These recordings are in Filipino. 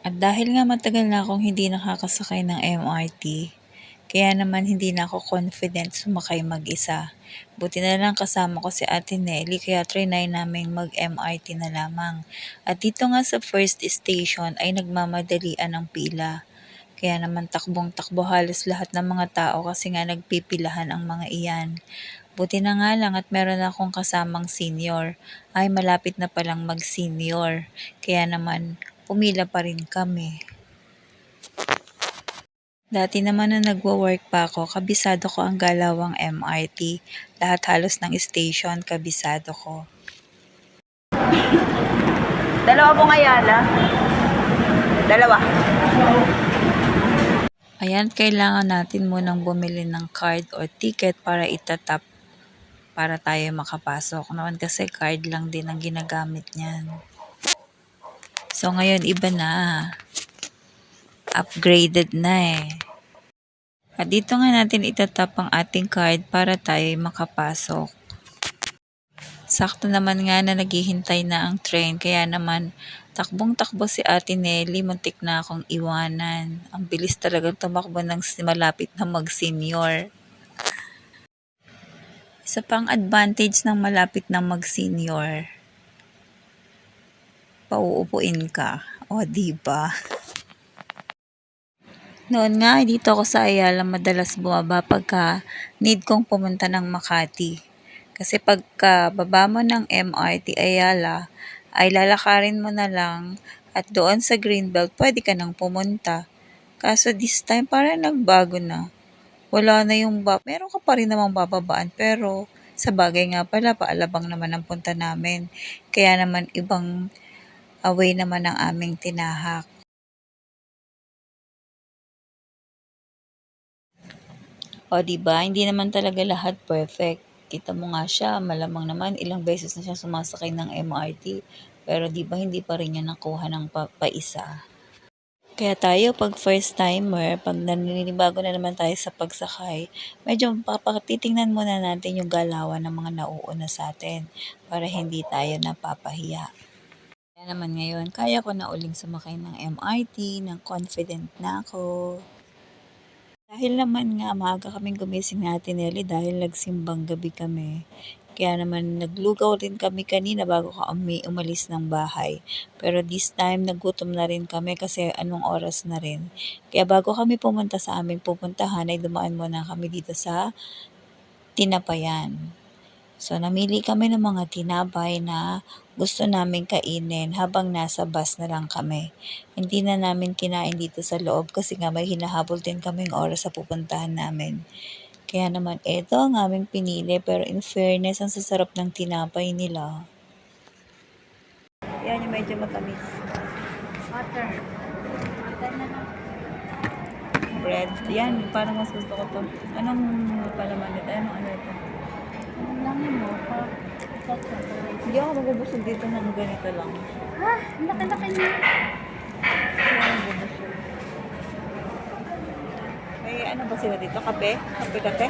At dahil nga matagal na akong hindi nakakasakay ng MRT, kaya naman hindi na ako confident sumakay mag-isa. Buti na lang kasama ko si Ate Nelly kaya trinay naming mag-MRT na lamang. At dito nga sa first station ay nagmamadalian ang pila. Kaya naman takbong-takbo halos lahat ng mga tao kasi nga nagpipilahan ang mga iyan. Buti na nga lang at meron akong kasamang senior. Ay malapit na palang mag-senior. Kaya naman pumila pa rin kami. Dati naman na nagwo-work pa ako, kabisado ko ang galawang MRT. Lahat halos ng station, kabisado ko. Dalawa pong Ayala. Dalawa. Ayan, kailangan natin munang bumili ng card o ticket para itatap para tayo makapasok. Noon kasi card lang din ang ginagamit niyan. So ngayon iba na. Upgraded na eh. At dito nga natin itatap ang ating card para tayo makapasok. Sakto naman nga na naghihintay na ang train kaya naman takbong-takbo si Ate Nelly, muntik na akong iwanan. Ang bilis talagang tumakbo ng malapit na mag-senior. Isa pang advantage ng malapit na mag-senior, pauupuin ka. O, diba? Noon nga, dito ako sa Ayala madalas bumaba pagka need kong pumunta ng Makati. Kasi pagka baba mo ng MRT Ayala, ay lalakarin mo na lang at doon sa Greenbelt pwede ka nang pumunta. Kaso this time parang nagbago na. Wala na yung meron ka pa rin namang bababaan pero sa bagay nga pala paalabang naman ang punta namin. Kaya naman ibang away naman ang aming tinahak. O diba, hindi naman talaga lahat perfect. Kita mo nga siya, malamang naman ilang beses na siya sumasakay ng MRT. Pero diba hindi pa rin niya nakuha ng paisa. Kaya tayo pag first timer, pag naninibago na naman tayo sa pagsakay, medyo titingnan muna natin yung galawan ng mga nauuna sa atin para hindi tayo napapahiya. Kaya naman ngayon, kaya ko na uling sumakay ng MRT, ng confident na ako. Dahil naman nga maaga kaming gumising ni Ate Nelly dahil nagsimbang gabi kami. Kaya naman naglugaw rin kami kanina bago kami umalis ng bahay. Pero this time nagutom na rin kami kasi anong oras na rin. Kaya bago kami pumunta sa aming pupuntahan ay dumaan muna kami dito sa Tinapayan. So namili kami ng mga tinapay na gusto namin kainin habang nasa bus na lang kami. Hindi na namin kinain dito sa loob kasi nga may hinahabol din kaming oras sa pupuntahan namin. Kaya naman ito ang aming pinili pero in fairness ang sasarap ng tinapay nila. Yan yung medyo matamis. Water. Water na lang. Bread. Yan, parang mas gusto ko to. Anong palaman nito? Ano ito? Ano lang yun mo? Hindi ako magubusog dito ng ganito lang. Ha? Laki-laki niya. Hindi ako magubusog. May ano ba sila dito? Kape? Kape-kape?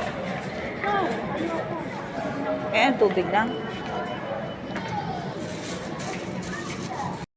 Ha? Ano ko? Eh, tubig lang.